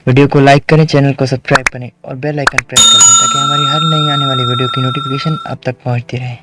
Video को like करें, channel को सब्सक्राइब करें और बेल आइकन प्रेस कर दें ताकि हमारी हर नई आने वाली वीडियो की नोटिफिकेशन आप तक पहुंचती रहे।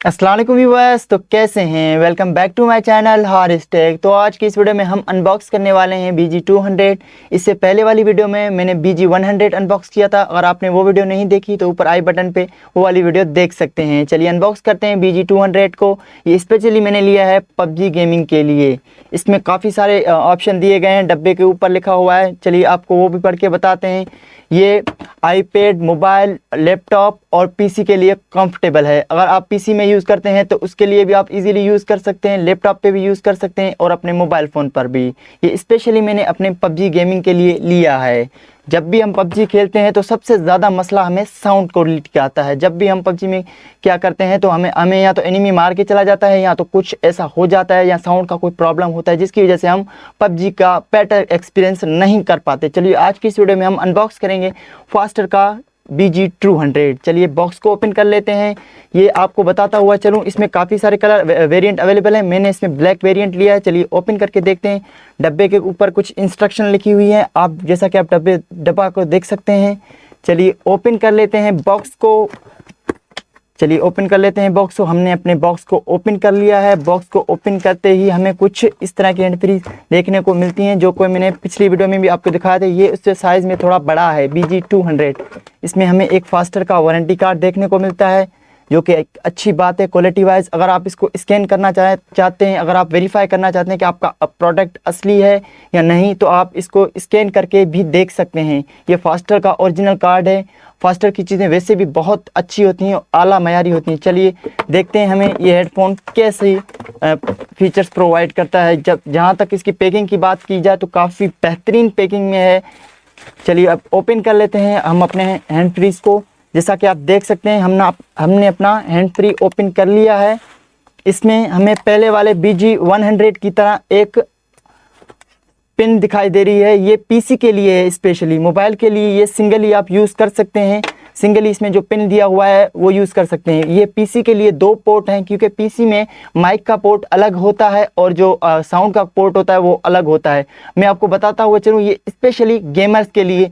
अस्सलाम वालेकुम व्यूअर्स, तो कैसे हैं? Welcome back to my channel Haris tech. तो आज की इस वीडियो में हम अनबॉक्स करने वाले हैं BG200। इससे पहले वाली वीडियो में मैंने BG100 अनबॉक्स किया था। अगर आपने वो वीडियो नहीं देखी तो ऊपर आई बटन पे वो वाली वीडियो देख सकते हैं। चलिए अनबॉक्स करते हैं BG200 को। ये स्पेशली मैंने लिया है PUBG गेमिंग के लिए। इसमें काफ़ी सारे ऑप्शन दिए गए हैं, डब्बे के ऊपर लिखा हुआ है। चलिए आपको वो भी पढ़ के बताते हैं। ये आईपैड, मोबाइल, लैपटॉप और पीसी के लिए कंफर्टेबल है। अगर आप पीसी में यूज़ करते हैं तो उसके लिए भी आप इजीली यूज़ कर सकते हैं, लैपटॉप पे भी यूज़ कर सकते हैं और अपने मोबाइल फ़ोन पर भी। ये स्पेशली मैंने अपने PUBG गेमिंग के लिए लिया है। जब भी हम PUBG खेलते हैं तो सबसे ज़्यादा मसला हमें साउंड क्वालिटी का आता है। जब भी हम PUBG में क्या करते हैं तो हमें या तो एनिमी मार के चला जाता है या तो कुछ ऐसा हो जाता है या साउंड का कोई प्रॉब्लम होता है जिसकी वजह से हम PUBG का बेटर एक्सपीरियंस नहीं कर पाते। चलिए आज की इस वीडियो में हम अनबॉक्स करेंगे फास्टर का BG200। चलिए बॉक्स को ओपन कर लेते हैं। ये आपको बताता हुआ चलूँ, इसमें काफ़ी सारे कलर वेरिएंट अवेलेबल है। मैंने इसमें ब्लैक वेरिएंट लिया है। चलिए ओपन करके देखते हैं। डब्बे के ऊपर कुछ इंस्ट्रक्शन लिखी हुई है, आप जैसा कि आप डब्बा को देख सकते हैं। चलिए ओपन कर लेते हैं बॉक्स को। चलिए ओपन कर लेते हैं बॉक्स को। हमने अपने बॉक्स को ओपन कर लिया है। बॉक्स को ओपन करते ही हमें कुछ इस तरह की हैंड फ्री देखने को मिलती हैं, जो कोई मैंने पिछली वीडियो में भी आपको दिखाया था। ये उससे साइज़ में थोड़ा बड़ा है BG200। इसमें हमें एक फास्टर का वारंटी कार्ड देखने को मिलता है, जो कि एक अच्छी बात है क्वालिटी वाइज। अगर आप इसको स्कैन करना चाहते हैं, अगर आप वेरीफाई करना चाहते हैं कि आपका प्रोडक्ट असली है या नहीं, तो आप इसको स्कैन करके भी देख सकते हैं। ये फास्टर का ओरिजिनल कार्ड है। फास्टर की चीज़ें वैसे भी बहुत अच्छी होती हैं, आला मयारी होती हैं। चलिए देखते हैं हमें ये हेडफोन कैसे फीचर्स प्रोवाइड करता है। जहाँ तक इसकी पैकिंग की बात की जाए तो काफ़ी बेहतरीन पैकिंग में है। चलिए अब ओपन कर लेते हैं हम अपने हैंड फ्रीज को। जैसा कि आप देख सकते हैं हमने अपना हैंड फ्री ओपन कर लिया है। इसमें हमें पहले वाले BG100 की तरह एक पिन दिखाई दे रही है। ये पीसी के लिए है, स्पेशली मोबाइल के लिए ये सिंगली आप यूज़ कर सकते हैं। सिंगली इसमें जो पिन दिया हुआ है वो यूज़ कर सकते हैं। ये पीसी के लिए 2 पोर्ट हैं, क्योंकि पीसी में माइक का पोर्ट अलग होता है और जो साउंड का पोर्ट होता है वो अलग होता है। मैं आपको बताता हुआ चलूँ, ये स्पेशली गेमर्स के लिए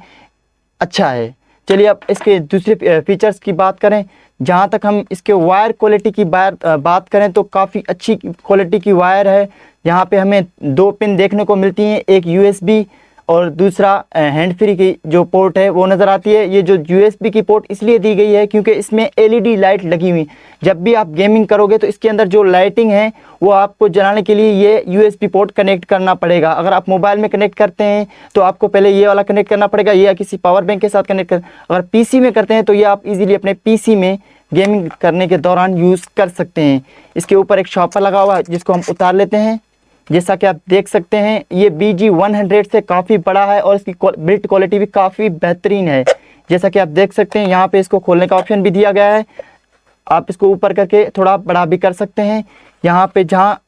अच्छा है। चलिए अब इसके दूसरे फीचर्स की बात करें। जहाँ तक हम इसके वायर क्वालिटी की बात करें तो काफ़ी अच्छी क्वालिटी की वायर है। यहाँ पे हमें 2 पिन देखने को मिलती हैं, एक USB और दूसरा हैंड फ्री की जो पोर्ट है वो नज़र आती है। ये जो USB की पोर्ट इसलिए दी गई है क्योंकि इसमें LED लाइट लगी हुई। जब भी आप गेमिंग करोगे तो इसके अंदर जो लाइटिंग है वो आपको जलाने के लिए ये USB पोर्ट कनेक्ट करना पड़ेगा। अगर आप मोबाइल में कनेक्ट करते हैं तो आपको पहले ये वाला कनेक्ट करना पड़ेगा, या किसी पावर बैंक के साथ कनेक्ट कर। अगर PC में करते हैं तो ये आप इजीली अपने PC में गेमिंग करने के दौरान यूज़ कर सकते हैं। इसके ऊपर एक शॉपर लगा हुआ है जिसको हम उतार लेते हैं। जैसा कि आप देख सकते हैं ये BG100 से काफ़ी बड़ा है और इसकी बिल्ड क्वालिटी भी काफ़ी बेहतरीन है। जैसा कि आप देख सकते हैं यहाँ पे इसको खोलने का ऑप्शन भी दिया गया है। आप इसको ऊपर करके थोड़ा बड़ा भी कर सकते हैं। यहाँ पे जहाँ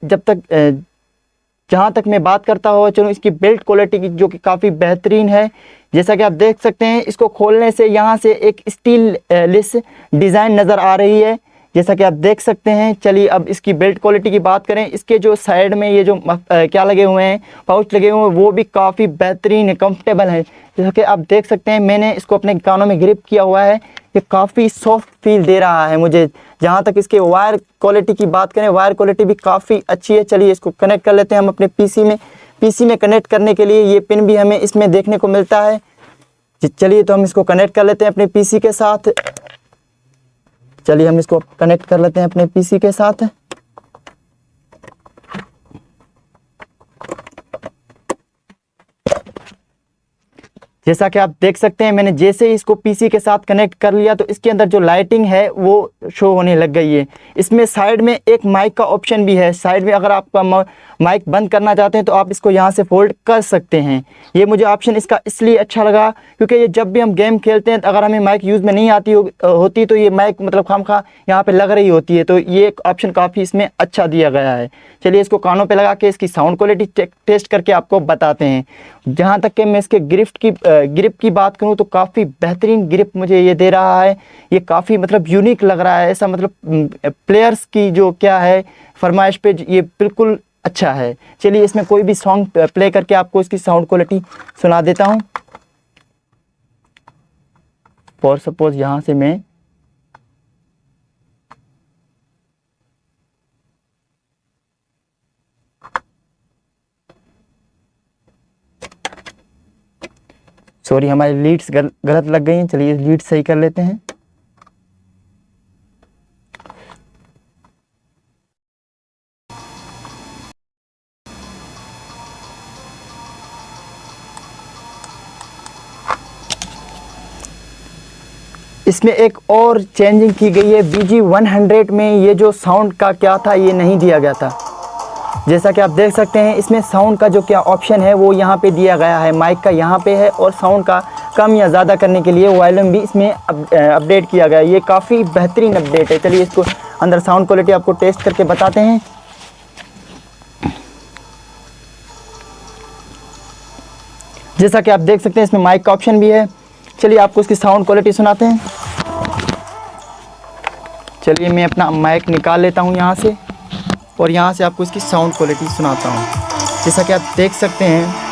तक मैं बात करता हुआ चलूँ इसकी बिल्ड क्वालिटी की, जो कि काफ़ी बेहतरीन है। जैसा कि आप देख सकते हैं इसको खोलने से यहाँ से एक स्टील लेस डिज़ाइन नज़र आ रही है, जैसा कि आप देख सकते हैं। चलिए अब इसकी बिल्ड क्वालिटी की बात करें। इसके जो साइड में ये जो क्या लगे हुए हैं, पाउच लगे हुए हैं, वो भी काफ़ी बेहतरीन है, कंफर्टेबल है। जैसा कि आप देख सकते हैं मैंने इसको अपने कानों में ग्रिप किया हुआ है। ये काफ़ी सॉफ्ट फील दे रहा है मुझे। जहाँ तक इसके वायर क्वालिटी की बात करें, वायर क्वालिटी भी काफ़ी अच्छी है। चलिए इसको कनेक्ट कर लेते हैं हम अपने PC में कनेक्ट करने के लिए ये पिन भी हमें इसमें देखने को मिलता है। चलिए तो हम इसको कनेक्ट कर लेते हैं अपने PC के साथ। चलिए हम इसको कनेक्ट कर लेते हैं अपने PC के साथ। जैसा कि आप देख सकते हैं मैंने जैसे ही इसको PC के साथ कनेक्ट कर लिया तो इसके अंदर जो लाइटिंग है वो शो होने लग गई है। इसमें साइड में एक माइक का ऑप्शन भी है। साइड में अगर आपका माइक बंद करना चाहते हैं तो आप इसको यहाँ से फोल्ड कर सकते हैं। ये मुझे ऑप्शन इसका इसलिए अच्छा लगा क्योंकि ये जब भी हम गेम खेलते हैं अगर हमें माइक यूज़ में नहीं आती होती तो ये माइक मतलब खामखा यहाँ पे लग रही होती है, तो ये एक ऑप्शन काफ़ी इसमें अच्छा दिया गया है। चलिए इसको कानों पे लगा के इसकी साउंड क्वालिटी टेस्ट करके आपको बताते हैं। जहाँ तक कि मैं इसके ग्रिप की बात करूँ तो काफ़ी बेहतरीन ग्रिप मुझे ये दे रहा है। ये काफ़ी मतलब यूनिक लग रहा है, ऐसा मतलब प्लेयर्स की जो क्या है फरमाइश पे ये बिल्कुल अच्छा है। चलिए इसमें कोई भी सॉन्ग प्ले करके आपको इसकी साउंड क्वालिटी सुना देता हूँ। फॉर सपोज यहाँ से मैं सॉरी हमारी लीड्स गलत लग गई हैं, चलिए लीड्स सही कर लेते हैं। इसमें एक और चेंजिंग की गई है, BG 100 में ये जो साउंड का क्या था ये नहीं दिया गया था। जैसा कि आप देख सकते हैं इसमें साउंड का जो क्या ऑप्शन है वो यहाँ पे दिया गया है, माइक का यहाँ पे है, और साउंड का कम या ज़्यादा करने के लिए वॉल्यूम भी इसमें अपडेट किया गया है। ये काफ़ी बेहतरीन अपडेट है। चलिए इसको अंदर साउंड क्वालिटी आपको टेस्ट करके बताते हैं। जैसा कि आप देख सकते हैं इसमें माइक का ऑप्शन भी है। चलिए आपको इसकी साउंड क्वालिटी सुनाते हैं। चलिए मैं अपना माइक निकाल लेता हूँ यहाँ से और यहाँ से आपको इसकी साउंड क्वालिटी सुनाता हूँ। जैसा कि आप देख सकते हैं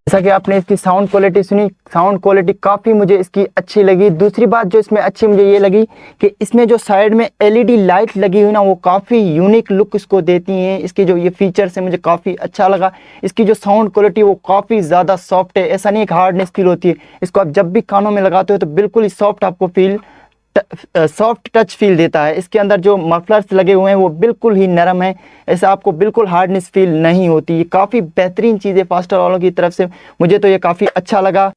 जैसा कि आपने इसकी साउंड क्वालिटी सुनी, साउंड क्वालिटी काफ़ी मुझे इसकी अच्छी लगी। दूसरी बात जो इसमें अच्छी मुझे ये लगी कि इसमें जो साइड में LED लाइट लगी हुई ना वो काफ़ी यूनिक लुक इसको देती हैं। इसके जो ये फीचर्स है मुझे काफ़ी अच्छा लगा। इसकी जो साउंड क्वालिटी वो काफ़ी ज़्यादा सॉफ्ट है, ऐसा नहीं है हार्डनेस फील होती है। इसको आप जब भी कानों में लगाते हो तो बिल्कुल ही सॉफ्ट आपको सॉफ्ट टच फील देता है। इसके अंदर जो मफलर्स लगे हुए हैं वो बिल्कुल ही नरम है, ऐसा आपको बिल्कुल हार्डनेस फील नहीं होती। ये काफ़ी बेहतरीन चीज़ है फास्टर वालों की तरफ से, मुझे तो ये काफ़ी अच्छा लगा।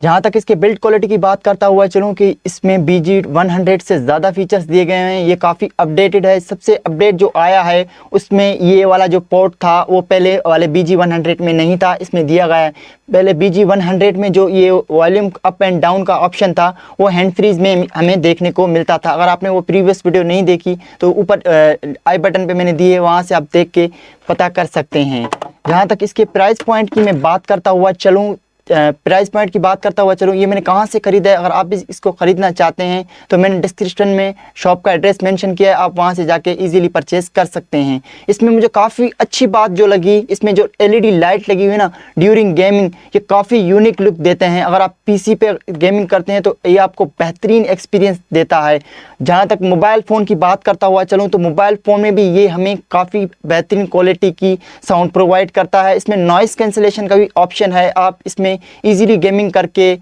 जहाँ तक इसके बिल्ड क्वालिटी की बात करता हुआ चलूँ कि इसमें BG 100 से ज़्यादा फीचर्स दिए गए हैं। ये काफ़ी अपडेटेड है। सबसे अपडेट जो आया है उसमें ये वाला जो पोर्ट था वो पहले वाले BG 100 में नहीं था, इसमें दिया गया है। पहले BG 100 में जो ये वॉल्यूम अप एंड डाउन का ऑप्शन था वो हैंड फ्रीज में हमें देखने को मिलता था। अगर आपने वो प्रीवियस वीडियो नहीं देखी तो ऊपर आई बटन पे मैंने दी है, वहाँ से आप देख के पता कर सकते हैं। जहाँ तक इसके प्राइस पॉइंट की मैं बात करता हुआ चलूँ ये मैंने कहाँ से ख़रीदा है। अगर आप भी इसको ख़रीदना चाहते हैं तो मैंने डिस्क्रिप्शन में शॉप का एड्रेस मेंशन किया है, आप वहाँ से जाके इजीली परचेस कर सकते हैं। इसमें मुझे काफ़ी अच्छी बात जो लगी, इसमें जो LED लाइट लगी हुई ना ड्यूरिंग गेमिंग, ये काफ़ी यूनिक लुक देते हैं। अगर आप PC पे गेमिंग करते हैं तो ये आपको बेहतरीन एक्सपीरियंस देता है। जहाँ तक मोबाइल फ़ोन की बात करता हुआ चलूँ तो मोबाइल फ़ोन में भी ये हमें काफ़ी बेहतरीन क्वालिटी की साउंड प्रोवाइड करता है। इसमें नॉइज़ कैंसिलेशन का भी ऑप्शन है, आप इसमें इजीली गेमिंग करके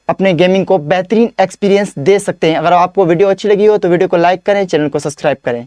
अपने गेमिंग को बेहतरीन एक्सपीरियंस दे सकते हैं। अगर आपको वीडियो अच्छी लगी हो तो वीडियो को लाइक करें, चैनल को सब्सक्राइब करें।